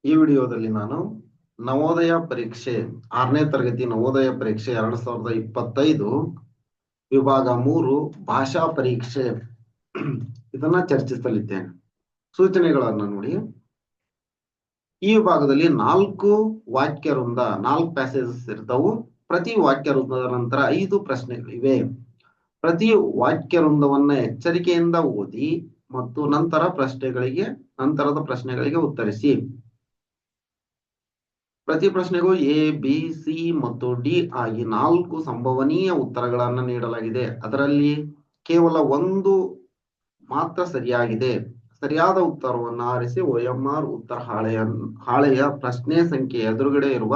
ಈ ವಿಡಿಯೋದಲ್ಲಿ ನಾನು ನವೋದಯ ಪರೀಕ್ಷೆ 6ನೇ ತರಗತಿ ನವೋದಯ ಪರೀಕ್ಷೆ 2025 ವಿಭಾಗ 3 ಭಾಷಾ ಪರೀಕ್ಷೆ ಇದನ್ನ ಚರ್ಚಿಸಲಿದ್ದೇನೆ. ಸೂಚನೆಗಳನ್ನ ನೋಡಿ. ಈ ವಿಭಾಗದಲ್ಲಿ 4 ವಾಕ್ಯ ವೃಂದ 4 ಪ್ಯಾಸೇಜಸ್ ಇರ್ತಾವು. ಪ್ರತಿ ವಾಕ್ಯ ವೃಂದದ ನಂತರ 5 ಪ್ರಶ್ನೆಗಳಿವೆ. ಪ್ರತಿ ವಾಕ್ಯ ವೃಂದವನ್ನ ಎಚ್ಚರಿಕೆಯಿಂದ ಓದಿ ಮತ್ತು ನಂತರದ ಪ್ರಶ್ನೆಗಳಿಗೆ ಉತ್ತರಿಸಿ. ಪ್ರತಿ ಪ್ರಶ್ನೆಗೂ ಎ, ಬಿ, ಸಿ ಮತ್ತು ಡಿ ಆಗಿ 4 ಸಂಭವನೀಯ ಉತ್ತರಗಳನ್ನು ನೀಡಲಾಗಿದೆ. ಅದರಲ್ಲಿ ಕೇವಲ ಒಂದು ಮಾತ್ರ ಸರಿಯಾಗಿದೆ. ಸರಿಯಾದ ಉತ್ತರವನ್ನು ಆರಿಸಿ OMR ಉತ್ತರ ಹಾಳೆಯ ಪ್ರಶ್ನೆ ಸಂಖ್ಯೆ ಎದುರುಗಡೆ ಇರುವ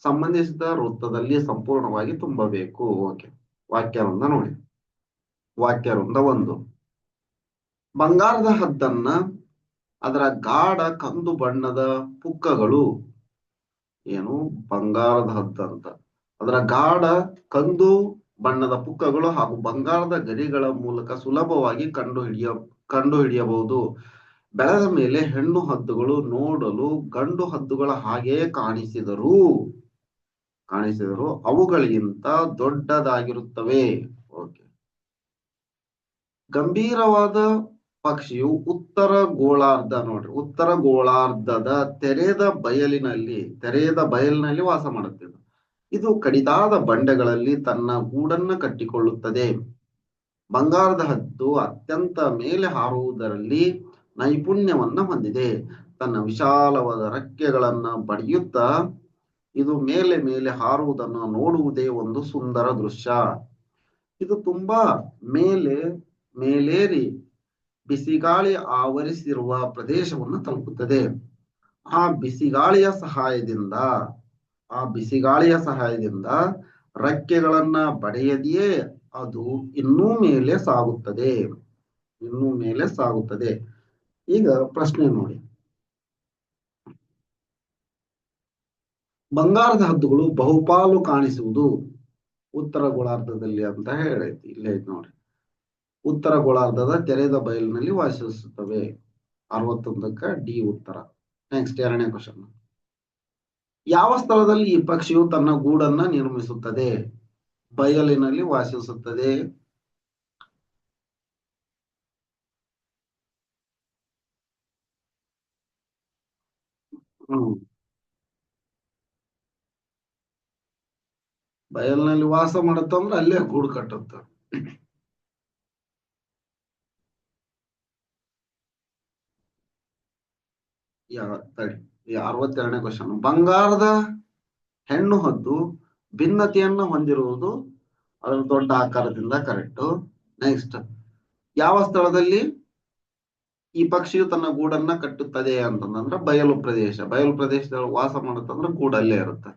ಸಂಬಂಧಿಸಿದ ವೃತ್ತದಲ್ಲಿ ಸಂಪೂರ್ಣವಾಗಿ ತುಂಬಬೇಕು. ಓಕೆ, ವಾಕ್ಯ ವೃಂದ ನೋಡಿ. ವಾಕ್ಯ ವೃಂದ 1. ಬಂಗಾರದ ಹದ್ದನ್ನ ಅದರ ಗಾಢ ಕಂದು ಬಣ್ಣದ ಪುಕ್ಕಗಳು. ಏನು ಬಂಗಾರದ ಹದ್ದಂತ ಅದರ ಗಾಢ ಕಂದು ಬಣ್ಣದ ಪುಕ್ಕಗಳು ಹಾಗೂ ಬಂಗಾರದ ಗರಿಗಳ ಮೂಲಕ ಸುಲಭವಾಗಿ ಕಂಡು ಹಿಡಿಯಬಹುದು. ಬೆಳೆದ ಮೇಲೆ ಹೆಣ್ಣು ಹದ್ದುಗಳು ನೋಡಲು ಗಂಡು ಹದ್ದುಗಳ ಹಾಗೆಯೇ ಕಾಣಿಸಿದರು ಅವುಗಳಿಗಿಂತ ದೊಡ್ಡದಾಗಿರುತ್ತವೆ. ಓಕೆ. ಗಂಭೀರವಾದ ಪಕ್ಷಿಯು ಉತ್ತರ ಗೋಳಾರ್ಧದ ತೆರೆದ ಬಯಲಿನಲ್ಲಿ ವಾಸ ಮಾಡುತ್ತಿದೆ. ಇದು ಕಡಿದಾದ ಬಂಡೆಗಳಲ್ಲಿ ತನ್ನ ಗೂಡನ್ನ ಕಟ್ಟಿಕೊಳ್ಳುತ್ತದೆ. ಬಂಗಾರದ ಹದ್ದು ಅತ್ಯಂತ ಮೇಲೆ ಹಾರುವುದರಲ್ಲಿ ನೈಪುಣ್ಯವನ್ನ ಹೊಂದಿದೆ. ತನ್ನ ವಿಶಾಲವಾದ ರೆಕ್ಕೆಗಳನ್ನ ಬಡಿಯುತ್ತಾ ಇದು ಮೇಲೆ ಹಾರುವುದನ್ನು ನೋಡುವುದೇ ಒಂದು ಸುಂದರ ದೃಶ್ಯ. ಇದು ತುಂಬಾ ಮೇಲೇರಿ ಬಿಸಿಗಾಳಿ ಆವರಿಸಿರುವ ಪ್ರದೇಶವನ್ನು ತಲುಪುತ್ತದೆ. ಆ ಬಿಸಿಗಾಳಿಯ ಸಹಾಯದಿಂದ ರೆಕ್ಕೆಗಳನ್ನ ಬಡೆಯದೆಯೇ ಅದು ಇನ್ನೂ ಮೇಲೆ ಸಾಗುತ್ತದೆ. ಈಗ ಪ್ರಶ್ನೆ ನೋಡಿ. ಬಂಗಾರದ ಹದ್ದುಗಳು ಬಹುಪಾಲು ಕಾಣಿಸುವುದು ಉತ್ತರ ಗೋಳಾರ್ಧದಲ್ಲಿ ಅಂತ ಹೇಳೈತಿ. ಇಲ್ಲೇ ನೋಡಿ. ಉತ್ತರ ಗೋಳಾರ್ಧದ ತೆರೆದ ಬಯಲಿನಲ್ಲಿ ವಾಸಿಸುತ್ತವೆ. 61ಕ್ಕೆ ಡಿ ಉತ್ತರ. ನೆಕ್ಸ್ಟ್ 2ನೇ ಕ್ವಶನ್. ಯಾವ ಸ್ಥಳದಲ್ಲಿ ಈ ಪಕ್ಷಿಯು ತನ್ನ ಗೂಡನ್ನ ನಿರ್ಮಿಸುತ್ತದೆ? ಬಯಲಿನಲ್ಲಿ ವಾಸಿಸುತ್ತದೆ. ಬಯಲಿನಲ್ಲಿ ವಾಸ ಮಾಡುತ್ತಂದ್ರೆ ಅಲ್ಲೇ ಗೂಡು ಕಟ್ಟುತ್ತ. ತಡಿ. 62ನೇ ಕ್ವಶನ್. ಬಂಗಾರದ ಹೆಣ್ಣು ಹದ್ದು ಭಿನ್ನತೆಯನ್ನ ಹೊಂದಿರುವುದು ಅದರ ದೊಡ್ಡ ಆಕಾರದಿಂದ. ಕರೆಕ್ಟ್. ನೆಕ್ಸ್ಟ್, ಯಾವ ಸ್ಥಳದಲ್ಲಿ ಈ ಪಕ್ಷಿಯು ತನ್ನ ಗೂಡನ್ನ ಕಟ್ಟುತ್ತದೆ ಅಂತಂದ್ರೆ ಬಯಲು ಪ್ರದೇಶದಲ್ಲಿ ವಾಸ ಮಾಡುತ್ತಂದ್ರೆ ಗೂಡಲ್ಲೇ ಇರುತ್ತೆ.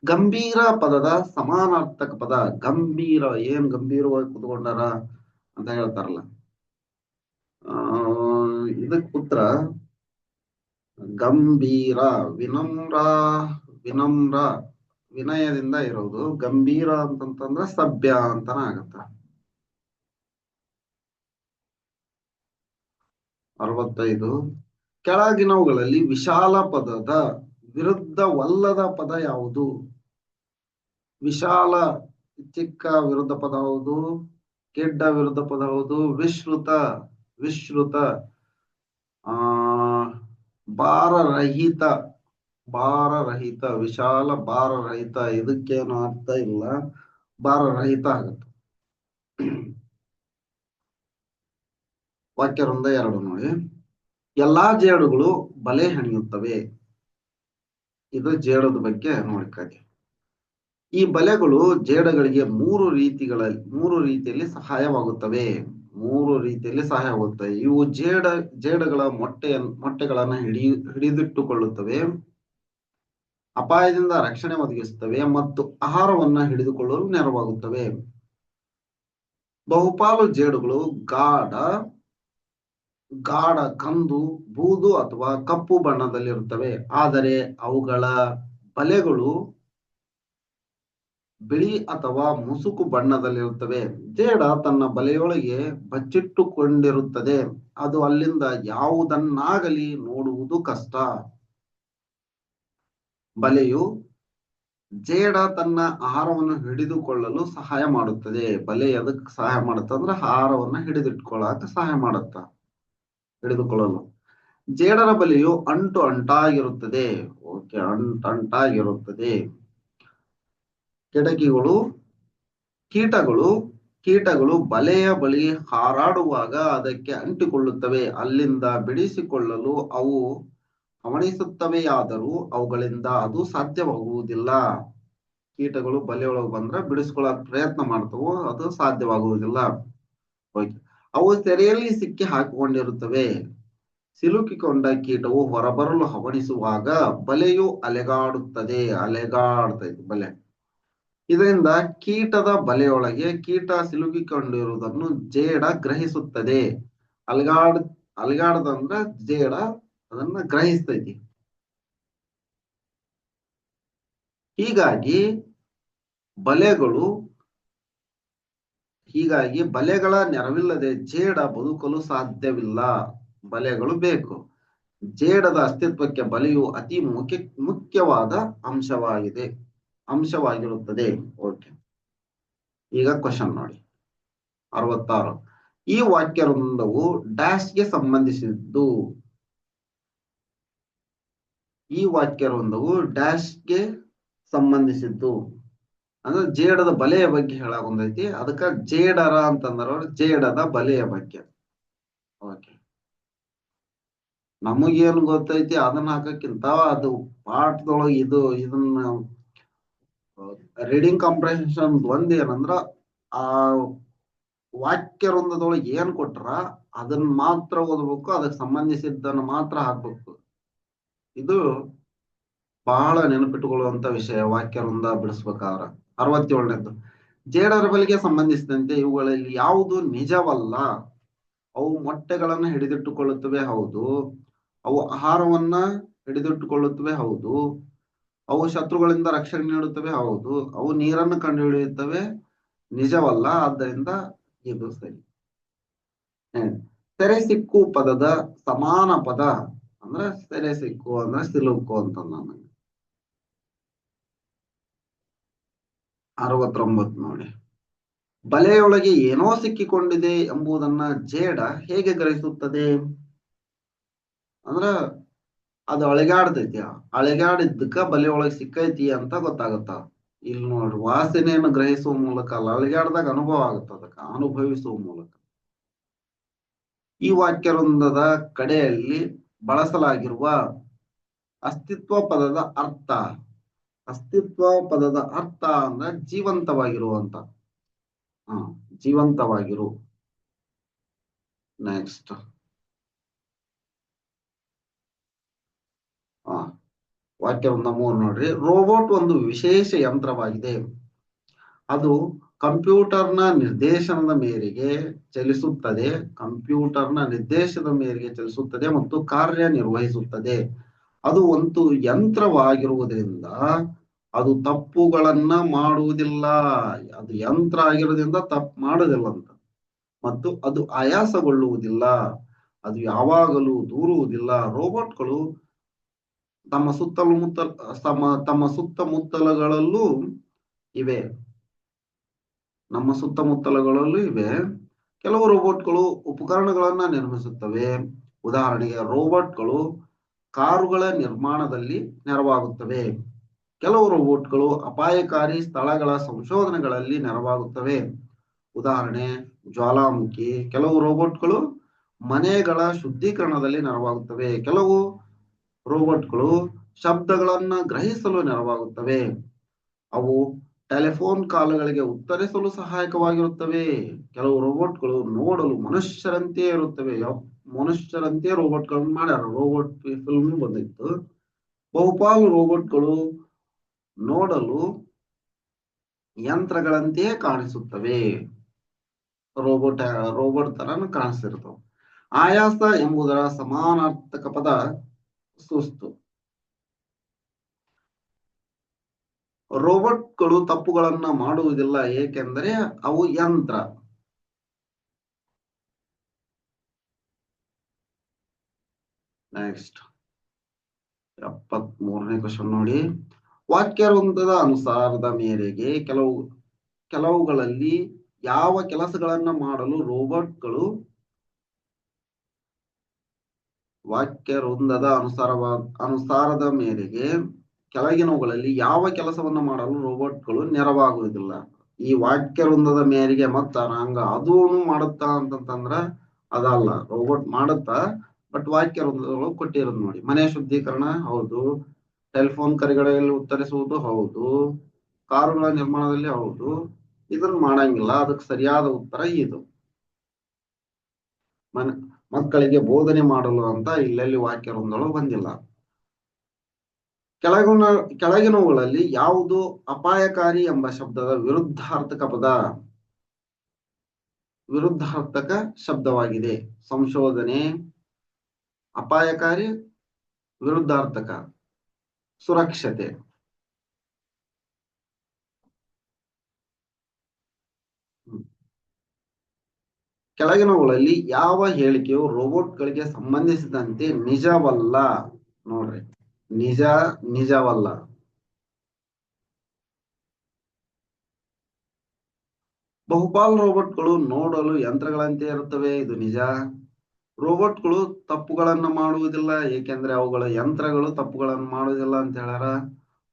ಗಂಭೀರ ಪದದ ಸಮಾನಾರ್ಥಕ ಪದ. ಗಂಭೀರ ಏನ್ ಗಂಭೀರವಾಗಿ ಕುತ್ಕೊಂಡಾರ ಅಂತ ಹೇಳ್ತಾರಲ್ಲ, ಇದಕ್ಕೆ ಉತ್ತರ ಗಂಭೀರ. ವಿನಮ್ರ ವಿನಯದಿಂದ ಇರೋದು. ಗಂಭೀರ ಅಂತಂತಂದ್ರೆ ಸಭ್ಯ ಅಂತಾನ ಆಗತ್ತ. 65. ಕೆಳಗಿನವುಗಳಲ್ಲಿ ವಿಶಾಲ ಪದದ ವಿರುದ್ಧವಲ್ಲದ ಪದ ಯಾವುದು? ವಿಶಾಲ ಚಿಕ್ಕ ವಿರುದ್ಧ ಪದ ಯಾವುದು? ಕೆಡ್ಡ ವಿರುದ್ಧ ಪದ ಯಾವುದು? ವಿಶ್ರುತ. ಭಾರರಹಿತ. ವಿಶಾಲ ಭಾರರಹಿತ. ಇದಕ್ಕೇನು ಅರ್ಥ ಇಲ್ಲ. ಭಾರರಹಿತ ಆಗುತ್ತೆ. ವಾಕ್ಯ ವೃಂದ 2 ನೋಡಿ. ಎಲ್ಲಾ ಜೇಡುಗಳು ಬಲೆ ಹೆಣೆಯುತ್ತವೆ. ಇದು ಜೇಡದ ಬಗ್ಗೆ ನೋಡ್ಕೊಳ್ಳಿ. ಈ ಬಲೆಗಳು ಜೇಡಗಳಿಗೆ ಮೂರು ರೀತಿಯಲ್ಲಿ ಸಹಾಯವಾಗುತ್ತವೆ. ಇವು ಜೇಡಗಳ ಮೊಟ್ಟೆಗಳನ್ನ ಹಿಡಿದಿಟ್ಟುಕೊಳ್ಳುತ್ತವೆ, ಅಪಾಯದಿಂದ ರಕ್ಷಣೆ ಒದಗಿಸುತ್ತವೆ ಮತ್ತು ಆಹಾರವನ್ನ ಹಿಡಿದುಕೊಳ್ಳಲು ನೆರವಾಗುತ್ತವೆ. ಬಹುಪಾಲು ಜೇಡುಗಳು ಗಾಢ ಕಂದು, ಬೂದು ಅಥವಾ ಕಪ್ಪು ಬಣ್ಣದಲ್ಲಿರುತ್ತವೆ. ಆದರೆ ಅವುಗಳ ಬಲೆಗಳು ಬಿಳಿ ಅಥವಾ ಮುಸುಕು ಬಣ್ಣದಲ್ಲಿರುತ್ತವೆ. ಜೇಡ ತನ್ನ ಬಲೆಯೊಳಗೆ ಬಚ್ಚಿಟ್ಟುಕೊಂಡಿರುತ್ತದೆ. ಅದು ಅಲ್ಲಿಂದ ಯಾವುದನ್ನಾಗಲಿ ನೋಡುವುದು ಕಷ್ಟ. ಬಲೆಯು ಜೇಡ ತನ್ನ ಆಹಾರವನ್ನು ಹಿಡಿದುಕೊಳ್ಳಲು ಸಹಾಯ ಮಾಡುತ್ತದೆ. ಬಲೆ ಎದಕ್ ಸಹಾಯ ಮಾಡುತ್ತೆ ಅಂದ್ರೆ ಆಹಾರವನ್ನ ಹಿಡಿದಿಟ್ಕೊಳ್ಳಾಕ ಸಹಾಯ ಮಾಡುತ್ತ, ಹಿಡಿದುಕೊಳ್ಳಲು. ಜೇಡರ ಬಲೆಯು ಅಂಟು ಅಂಟಾಗಿರುತ್ತದೆ. ಓಕೆ, ಅಂಟಾಗಿರುತ್ತದೆ. ಕಿಟಕಿಗಳು ಕೀಟಗಳು ಕೀಟಗಳು ಬಲೆಯ ಬಳಿ ಹಾರಾಡುವಾಗ ಅದಕ್ಕೆ ಅಂಟಿಕೊಳ್ಳುತ್ತವೆ. ಅಲ್ಲಿಂದ ಬಿಡಿಸಿಕೊಳ್ಳಲು ಅವು ಹವಣಿಸುತ್ತವೆಯಾದರೂ ಅವುಗಳಿಂದ ಅದು ಸಾಧ್ಯವಾಗುವುದಿಲ್ಲ. ಕೀಟಗಳು ಬಲೆಯೊಳಗೆ ಬಂದ್ರೆ ಬಿಡಿಸ್ಕೊಳ್ಳಕ್ ಪ್ರಯತ್ನ ಮಾಡ್ತವೋ, ಅದು ಸಾಧ್ಯವಾಗುವುದಿಲ್ಲ. ಓಕೆ, ಅವು ಸೆರೆಯಲ್ಲಿ ಸಿಕ್ಕಿ ಹಾಕಿಕೊಂಡಿರುತ್ತವೆ. ಸಿಲುಕಿಕೊಂಡ ಕೀಟವು ಹೊರಬರಲು ಹವಣಿಸುವಾಗ ಬಲೆಯು ಅಲೆಗಾಡ್ತೈತೆ ಬಲೆ. ಇದರಿಂದ ಕೀಟದ ಬಲೆಯೊಳಗೆ ಕೀಟ ಸಿಲುಕಿಕೊಂಡಿರುವುದನ್ನು ಜೇಡ ಗ್ರಹಿಸುತ್ತದೆ. ಅಲಗಾಡದಂದ್ರ ಜೇಡ ಅದನ್ನ ಗ್ರಹಿಸ್ತೈತಿ. ಹೀಗಾಗಿ ಬಲೆಗಳ ನೆರವಿಲ್ಲದೆ ಜೇಡ ಬದುಕಲು ಸಾಧ್ಯವಿಲ್ಲ. ಬಲೆಗಳು ಬೇಕು. ಜೇಡದ ಅಸ್ತಿತ್ವಕ್ಕೆ ಬಲೆಯು ಅತಿ ಮುಖ್ಯವಾದ ಅಂಶವಾಗಿರುತ್ತದೆ. ಓಕೆ, ಈಗ ಕ್ವಶನ್ ನೋಡಿ 66. ಈ ವಾಕ್ಯ ವೃಂದವು ಡ್ಯಾಶ್ಗೆ ಸಂಬಂಧಿಸಿದ್ದು. ಈ ವಾಕ್ಯ ವೃಂದವು ಡ್ಯಾಶ್ಗೆ ಸಂಬಂಧಿಸಿದ್ದು ಅಂದ್ರೆ ಜೇಡದ ಬಲೆಯ ಬಗ್ಗೆ ಹೇಳಾಕೊಂಡೈತಿ. ಅದಕ್ಕ ಜೇಡರ ಅಂತಂದ್ರ ಜೇಡದ ಬಲೆಯ ಬಗ್ಗೆ. ಓಕೆ, ನಮಗೇನು ಗೊತ್ತೈತಿ ಅದನ್ನ ಹಾಕಕ್ಕಿಂತ ಅದು ಪಾಠದೊಳಗೆ ಇದನ್ನ ರೀಡಿಂಗ್ ಕಾಂಪ್ರಿಹೆನ್ಷನ್ ಒಂದ್ ಏನಂದ್ರ ಆ ವಾಕ್ಯ ವೃಂದದೊಳಗೆ ಏನ್ ಕೊಟ್ರ ಅದನ್ನ ಮಾತ್ರ ಓದ್ಬೇಕು, ಅದಕ್ಕೆ ಸಂಬಂಧಿಸಿದ್ದನ್ನು ಮಾತ್ರ ಹಾಕ್ಬೇಕು. ಇದು ಬಹಳ ನೆನಪಿಟ್ಟುಕೊಳ್ಳುವಂತ ವಿಷಯ ವಾಕ್ಯ ವೃಂದ ಬಿಡಿಸ್ಬೇಕಾದ್ರ. 67ನೇದ್ದು, ಜೇಡರ ಬಲೆಗೆ ಸಂಬಂಧಿಸಿದಂತೆ ಇವುಗಳಲ್ಲಿ ಯಾವುದು ನಿಜವಲ್ಲ. ಅವು ಮೊಟ್ಟೆಗಳನ್ನ ಹಿಡಿದಿಟ್ಟುಕೊಳ್ಳುತ್ತವೆ, ಹೌದು. ಅವು ಆಹಾರವನ್ನ ಹಿಡಿದಿಟ್ಟುಕೊಳ್ಳುತ್ತವೆ, ಹೌದು. ಅವು ಶತ್ರುಗಳಿಂದ ರಕ್ಷಣೆ ನೀಡುತ್ತವೆ, ಹೌದು. ಅವು ನೀರನ್ನು ಕಂಡುಹಿಡಿಯುತ್ತವೆ, ನಿಜವಲ್ಲ. ಆದ್ದರಿಂದ ಇದು ಸರಿ. ಸೆರೆ ಸಿಕ್ಕು ಪದದ ಸಮಾನ ಪದ ಅಂದ್ರೆ ಸೆರೆ ಸಿಕ್ಕು ಅಂದ್ರೆ ಸಿಲುಕು ಅಂತ. ನಾನು 69 ನೋಡಿ, ಬಲೆಯೊಳಗೆ ಏನೋ ಸಿಕ್ಕಿಕೊಂಡಿದೆ ಎಂಬುದನ್ನ ಜೇಡ ಹೇಗೆ ಗ್ರಹಿಸುತ್ತದೆ ಅಂದ್ರ ಅದು ಅಳಿಗಾಡ್ತೈತಿ. ಅಳಿಗಾಡಿದ್ದಕ್ಕ ಬಲೆಯೊಳಗೆ ಸಿಕ್ಕೈತಿ ಅಂತ ಗೊತ್ತಾಗತ್ತ. ಇಲ್ಲಿ ನೋಡ್ರಿ, ವಾಸನೆಯನ್ನು ಗ್ರಹಿಸುವ ಮೂಲಕ ಅಲ್ಲ, ಅಳಿಗಾಡ್ದಾಗ ಅನುಭವ ಆಗುತ್ತೆ, ಅದಕ್ಕೆ ಅನುಭವಿಸುವ ಮೂಲಕ. ಈ ವಾಕ್ಯ ವೃಂದದ ಕಡೆಯಲ್ಲಿ ಬಳಸಲಾಗಿರುವ ಅಸ್ತಿತ್ವ ಪದದ ಅರ್ಥ. ಅಸ್ತಿತ್ವ ಪದದ ಅರ್ಥ ಅಂದ್ರೆ ಜೀವಂತವಾಗಿರುವಂತ. ಜೀವಂತವಾಗಿರು. ನೆಕ್ಸ್ಟ್ ವಾಕ್ಯ ವೃಂದ 3 ನೋಡ್ರಿ. ರೋಬೋಟ್ ಒಂದು ವಿಶೇಷ ಯಂತ್ರವಾಗಿದೆ. ಅದು ಕಂಪ್ಯೂಟರ್ನ ನಿರ್ದೇಶನದ ಮೇರೆಗೆ ಚಲಿಸುತ್ತದೆ. ಮತ್ತು ಕಾರ್ಯನಿರ್ವಹಿಸುತ್ತದೆ. ಅದು ಒಂದು ಯಂತ್ರವಾಗಿರುವುದರಿಂದ ಅದು ತಪ್ಪುಗಳನ್ನ ಮಾಡುವುದಿಲ್ಲ. ಅದು ಯಂತ್ರ ಆಗಿರೋದ್ರಿಂದ ತಪ್ಪು ಮಾಡುವುದಿಲ್ಲ ಅಂತ. ಮತ್ತು ಅದು ಆಯಾಸಗೊಳ್ಳುವುದಿಲ್ಲ. ಅದು ಯಾವಾಗಲೂ ದೂರುವುದಿಲ್ಲ. ರೋಬೋಟ್ಗಳು ತಮ್ಮ ಸುತ್ತಮುತ್ತಲಗಳಲ್ಲೂ ಇವೆ. ನಮ್ಮ ಸುತ್ತಮುತ್ತಲಗಳಲ್ಲೂ ಇವೆ. ಕೆಲವು ರೋಬೋಟ್ಗಳು ಉಪಕರಣಗಳನ್ನ ನಿರ್ಮಿಸುತ್ತವೆ. ಉದಾಹರಣೆಗೆ ರೋಬೋಟ್ಗಳು ಕಾರುಗಳ ನಿರ್ಮಾಣದಲ್ಲಿ ನೆರವಾಗುತ್ತವೆ. ಕೆಲವು ರೋಬೋಟ್ಗಳು ಅಪಾಯಕಾರಿ ಸ್ಥಳಗಳ ಸಂಶೋಧನೆಗಳಲ್ಲಿ ನೆರವಾಗುತ್ತವೆ. ಉದಾಹರಣೆ ಜ್ವಾಲಾಮುಖಿ. ಕೆಲವು ರೋಬೋಟ್ಗಳು ಮನೆಗಳ ಶುದ್ಧೀಕರಣದಲ್ಲಿ ನೆರವಾಗುತ್ತವೆ. ಕೆಲವು ರೋಬೋಟ್ಗಳು ಶಬ್ದಗಳನ್ನ ಗ್ರಹಿಸಲು ನೆರವಾಗುತ್ತವೆ. ಅವು ಟೆಲಿಫೋನ್ ಕಾಲ್ಗಳಿಗೆ ಉತ್ತರಿಸಲು ಸಹಾಯಕವಾಗಿರುತ್ತವೆ. ಕೆಲವು ರೋಬೋಟ್ಗಳು ನೋಡಲು ಮನುಷ್ಯರಂತೆಯೇ ಇರುತ್ತವೆ. ಮನುಷ್ಯರಂತೆ ರೋಬೋಟ್ಗಳನ್ನು ಮಾಡ್ಯಾರ. ರೋಬೋಟ್ ಫಿಲ್ಮ್ ಬಂದಿತ್ತು. ಬಹುಪಾಲು ರೋಬೋಟ್ಗಳು ನೋಡಲು ಯಂತ್ರಗಳಂತೆಯೇ ಕಾಣಿಸುತ್ತವೆ. ರೋಬೋಟ್ ತರನು ಕಾಣಿಸ್ತಿರ್ತವೆ. ಆಯಾಸ ಎಂಬುದರ ಸಮಾನಾರ್ಥಕ ಪದ ಸುಸ್ತು. ರೋಬೋಟ್ಗಳು ತಪ್ಪುಗಳನ್ನ ಮಾಡುವುದಿಲ್ಲ, ಏಕೆಂದರೆ ಅವು ಯಂತ್ರ. ನೆಕ್ಸ್ಟ್ 73ನೇ ಕ್ವಶನ್ ನೋಡಿ. ವಾಕ್ಯ ವೃಂದದ ಅನುಸಾರದ ಮೇರೆಗೆ ಕೆಲವುಗಳಲ್ಲಿ ಯಾವ ಕೆಲಸಗಳನ್ನ ಮಾಡಲು ರೋಬೋಟ್ಗಳು ವಾಕ್ಯ ವೃಂದದ ಅನುಸಾರದ ಮೇರೆಗೆ ಕೆಳಗಿನವುಗಳಲ್ಲಿ ಯಾವ ಕೆಲಸವನ್ನ ಮಾಡಲು ರೋಬೋಟ್ಗಳು ನೆರವಾಗುವುದಿಲ್ಲ. ಈ ವಾಕ್ಯ ವೃಂದದ ಮೇರೆಗೆ ಮತ್ತ ಹಂಗ ಅದೂ ಮಾಡುತ್ತಾ ಅಂತಂದ್ರ ಅದಲ್ಲ, ರೋಬೋಟ್ ಮಾಡುತ್ತಾ ಬಟ್ ವಾಕ್ಯ ವೃಂದಗಳು ಕೊಟ್ಟಿರೋದು ನೋಡಿ. ಮನೆ ಶುದ್ಧೀಕರಣ ಹೌದು, ಟೆಲಿಫೋನ್ ಕರೆಗಳಲ್ಲಿ ಉತ್ತರಿಸುವುದು ಹೌದು, ಕಾರುಗಳ ನಿರ್ಮಾಣದಲ್ಲಿ ಹೌದು, ಇದನ್ನ ಮಾಡಂಗಿಲ್ಲ. ಅದಕ್ಕೆ ಸರಿಯಾದ ಉತ್ತರ ಇದು. ಮಕ್ಕಳಿಗೆ ಬೋಧನೆ ಮಾಡಲು ಅಂತ ಇಲ್ಲೆಲ್ಲಿ ವಾಕ್ಯ ವೃಂದಗಳು ಬಂದಿಲ್ಲ. ಕೆಳಗಿನವುಗಳಲ್ಲಿ ಯಾವುದು ಅಪಾಯಕಾರಿ ಎಂಬ ಶಬ್ದದ ವಿರುದ್ಧಾರ್ಥಕ ಶಬ್ದವಾಗಿದೆ? ಸಂಶೋಧನೆ, ಅಪಾಯಕಾರಿ, ವಿರುದ್ಧಾರ್ಥಕ, ಸುರಕ್ಷತೆ. ಕೆಳಗಿನವುಗಳಲ್ಲಿ ಯಾವ ಹೇಳಿಕೆಯು ರೋಬೋಟ್ಗಳಿಗೆ ಸಂಬಂಧಿಸಿದಂತೆ ನಿಜವಲ್ಲ? ನೋಡ್ರಿ, ನಿಜವಲ್ಲ. ಬಹುಪಾಲು ರೋಬೋಟ್ಗಳು ನೋಡಲು ಯಂತ್ರಗಳಂತೆ ಇರುತ್ತವೆ, ಇದು ನಿಜ. ರೋಬೋಟ್ಗಳು ತಪ್ಪುಗಳನ್ನ ಮಾಡುವುದಿಲ್ಲ, ಏಕೆಂದ್ರೆ ಅವುಗಳ ಯಂತ್ರಗಳು ತಪ್ಪುಗಳನ್ನು ಮಾಡುವುದಿಲ್ಲ ಅಂತ ಹೇಳ್ಯಾರ.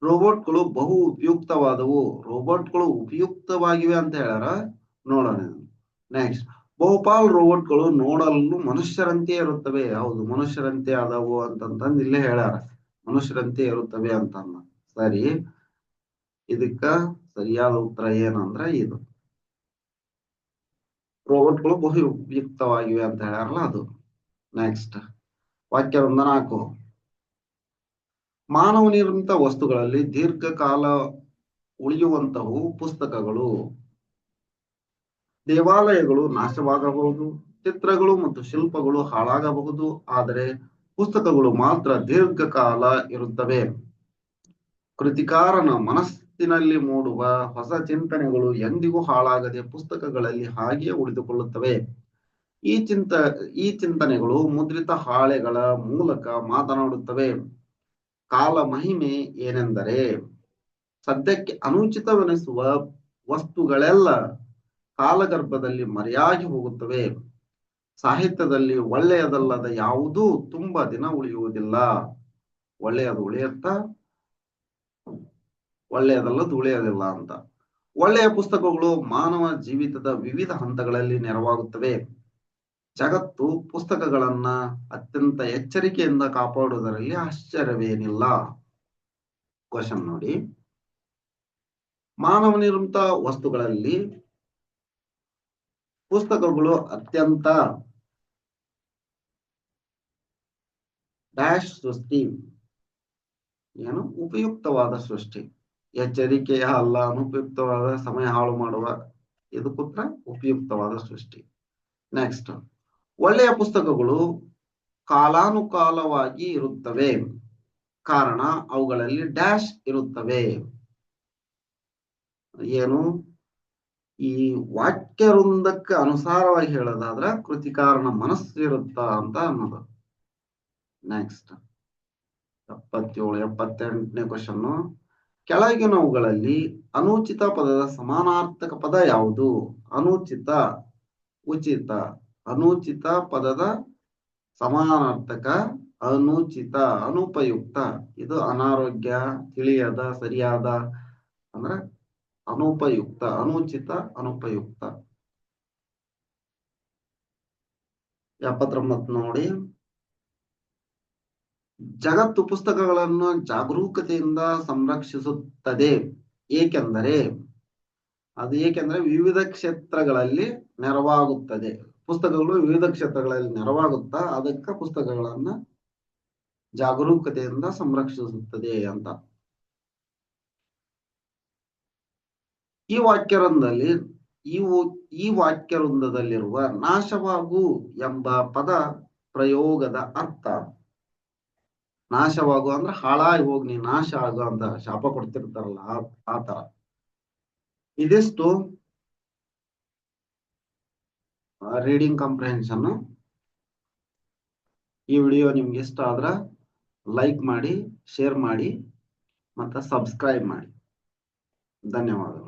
ರೋಬೋಟ್ಗಳು ಬಹು ಉಪಯುಕ್ತವಾದವು, ರೋಬೋಟ್ಗಳು ಉಪಯುಕ್ತವಾಗಿವೆ ಅಂತ ಹೇಳ್ಯಾರ. ನೋಡೋಣ ನೆಕ್ಸ್ಟ್. ಬಹುಪಾಲು ರೋಬೋಟ್ಗಳು ನೋಡಲು ಮನುಷ್ಯರಂತೆ ಇರುತ್ತವೆ, ಹೌದು ಮನುಷ್ಯರಂತೆ ಆದವು ಅಂತಂತಂದು ಇಲ್ಲೇ ಹೇಳ್ಯಾರ, ಮನುಷ್ಯರಂತೆ ಇರುತ್ತವೆ ಅಂತಂದ. ಸರಿ, ಇದಕ್ಕ ಸರಿಯಾದ ಉತ್ತರ ಏನಂದ್ರ ಇದು ರೋಬೋಟ್ಗಳು ಬಹು ಉಪಯುಕ್ತವಾಗಿವೆ ಅಂತ ಹೇಳ್ಯಾರಲ್ಲ ಅದು. ನೆಕ್ಸ್ಟ್ ವಾಕ್ಯ 4. ಮಾನವ ನಿರ್ಮಿತ ವಸ್ತುಗಳಲ್ಲಿ ದೀರ್ಘಕಾಲ ಉಳಿಯುವಂತವು ಪುಸ್ತಕಗಳು. ದೇವಾಲಯಗಳು ನಾಶವಾಗಬಹುದು, ಚಿತ್ರಗಳು ಮತ್ತು ಶಿಲ್ಪಗಳು ಹಾಳಾಗಬಹುದು, ಆದರೆ ಪುಸ್ತಕಗಳು ಮಾತ್ರ ದೀರ್ಘಕಾಲ ಇರುತ್ತವೆ. ಕೃತಿಕಾರನ ಮನಸ್ಸಿನಲ್ಲಿ ಮೂಡುವ ಹೊಸ ಚಿಂತನೆಗಳು ಎಂದಿಗೂ ಹಾಳಾಗದೆ ಪುಸ್ತಕಗಳಲ್ಲಿ ಹಾಗೆಯೇ ಉಳಿದುಕೊಳ್ಳುತ್ತವೆ. ಈ ಚಿಂತನೆಗಳು ಮುದ್ರಿತ ಹಾಳೆಗಳ ಮೂಲಕ ಮಾತನಾಡುತ್ತವೆ. ಕಾಲ ಮಹಿಮೆ ಏನೆಂದರೆ ಸದ್ಯಕ್ಕೆ ಅನುಚಿತವೆನಿಸುವ ವಸ್ತುಗಳೆಲ್ಲ ಕಾಲಗರ್ಭದಲ್ಲಿ ಮರೆಯಾಗಿ ಹೋಗುತ್ತವೆ. ಸಾಹಿತ್ಯದಲ್ಲಿ ಒಳ್ಳೆಯದಲ್ಲದ ಯಾವುದೂ ತುಂಬಾ ದಿನ ಉಳಿಯುವುದಿಲ್ಲ. ಒಳ್ಳೆಯದು ಉಳಿಯುತ್ತಾ, ಒಳ್ಳೆಯದಲ್ಲದು ಉಳಿಯೋದಿಲ್ಲ ಅಂತ. ಒಳ್ಳೆಯ ಪುಸ್ತಕಗಳು ಮಾನವ ಜೀವಿತದ ವಿವಿಧ ಹಂತಗಳಲ್ಲಿ ನೆರವಾಗುತ್ತವೆ. ಜಗತ್ತು ಪುಸ್ತಕಗಳನ್ನ ಅತ್ಯಂತ ಎಚ್ಚರಿಕೆಯಿಂದ ಕಾಪಾಡುವುದರಲ್ಲಿ ಆಶ್ಚರ್ಯವೇನಿಲ್ಲ. ಕ್ವಶನ್ ನೋಡಿ, ಮಾನವ ನಿರ್ಮಿತ ವಸ್ತುಗಳಲ್ಲಿ ಪುಸ್ತಕಗಳು ಅತ್ಯಂತ ಡ್ಯಾಶ್ ಸೃಷ್ಟಿ, ಏನು ಉಪಯುಕ್ತವಾದ ಸೃಷ್ಟಿ. ಎಚ್ಚರಿಕೆಯ ಅಲ್ಲ, ಅನುಪಯುಕ್ತವಾದ ಸಮಯ ಹಾಳು ಮಾಡುವ, ಇದು ಪುತ್ರ ಉಪಯುಕ್ತವಾದ ಸೃಷ್ಟಿ. ನೆಕ್ಸ್ಟ್, ಒಳ್ಳೆಯ ಪುಸ್ತಕಗಳು ಕಾಲಾನುಕಾಲವಾಗಿ ಇರುತ್ತವೆ, ಕಾರಣ ಅವುಗಳಲ್ಲಿ ಡ್ಯಾಶ್ ಇರುತ್ತವೆ. ಏನು, ಈ ವಾಕ್ಯ ವೃಂದಕ್ಕೆ ಅನುಸಾರವಾಗಿ ಹೇಳೋದಾದ್ರ ಕೃತಿಕಾರನ ಮನಸ್ಸು ಇರುತ್ತ ಅಂತ ಅನ್ನೋದು. ನೆಕ್ಸ್ಟ್ 78ನೇ ಕ್ವಶನ್. ಕೆಳಗಿನವುಗಳಲ್ಲಿ ಅನುಚಿತ ಪದದ ಸಮಾನಾರ್ಥಕ ಪದ ಯಾವುದು? ಅನುಚಿತ, ಉಚಿತ. ಅನುಚಿತ ಪದದ ಸಮಾನಾರ್ಥಕ ಅನುಚಿತ, ಅನುಪಯುಕ್ತ. ಇದು ಅನಾರೋಗ್ಯ, ತಿಳಿಯದ, ಸರಿಯಾದ ಅಂದ್ರ ಅನುಪಯುಕ್ತ, ಅನುಚಿತ, ಅನುಪಯುಕ್ತ. 79 ನೋಡಿ. ಜಗತ್ತು ಪುಸ್ತಕಗಳನ್ನು ಜಾಗರೂಕತೆಯಿಂದ ಸಂರಕ್ಷಿಸುತ್ತದೆ, ಏಕೆಂದರೆ ವಿವಿಧ ಕ್ಷೇತ್ರಗಳಲ್ಲಿ ನೆರವಾಗುತ್ತದೆ. ಪುಸ್ತಕಗಳು ವಿವಿಧ ಕ್ಷೇತ್ರಗಳಲ್ಲಿ ನೆರವಾಗುತ್ತಾ, ಅದಕ್ಕೆ ಪುಸ್ತಕಗಳನ್ನ ಜಾಗರೂಕತೆಯಿಂದ ಸಂರಕ್ಷಿಸುತ್ತದೆ ಅಂತ. ಈ ವಾಕ್ಯ ವೃಂದದಲ್ಲಿರುವ ನಾಶವಾಗು ಎಂಬ ಪದ ಪ್ರಯೋಗದ ಅರ್ಥ. ನಾಶವಾಗು ಅಂದ್ರೆ ಹಾಳಾಗಿ ಹೋಗಿ ನೀ ನಾಶ ಆಗು ಅಂತ ಶಾಪ ಕೊಡ್ತಿರ್ತಾರಲ್ಲ, ಆ ತರ. ಇದಿಷ್ಟು ರೀಡಿಂಗ್ ಕಾಂಪ್ರಿಹೆನ್ಷನ್. ಈ ವಿಡಿಯೋ ನಿಮ್ಗೆ ಇಷ್ಟ ಆದ್ರ ಲೈಕ್ ಮಾಡಿ, ಶೇರ್ ಮಾಡಿ, ಮತ್ತು ಸಬ್ಸ್ಕ್ರೈಬ್ ಮಾಡಿ. ಧನ್ಯವಾದಗಳು.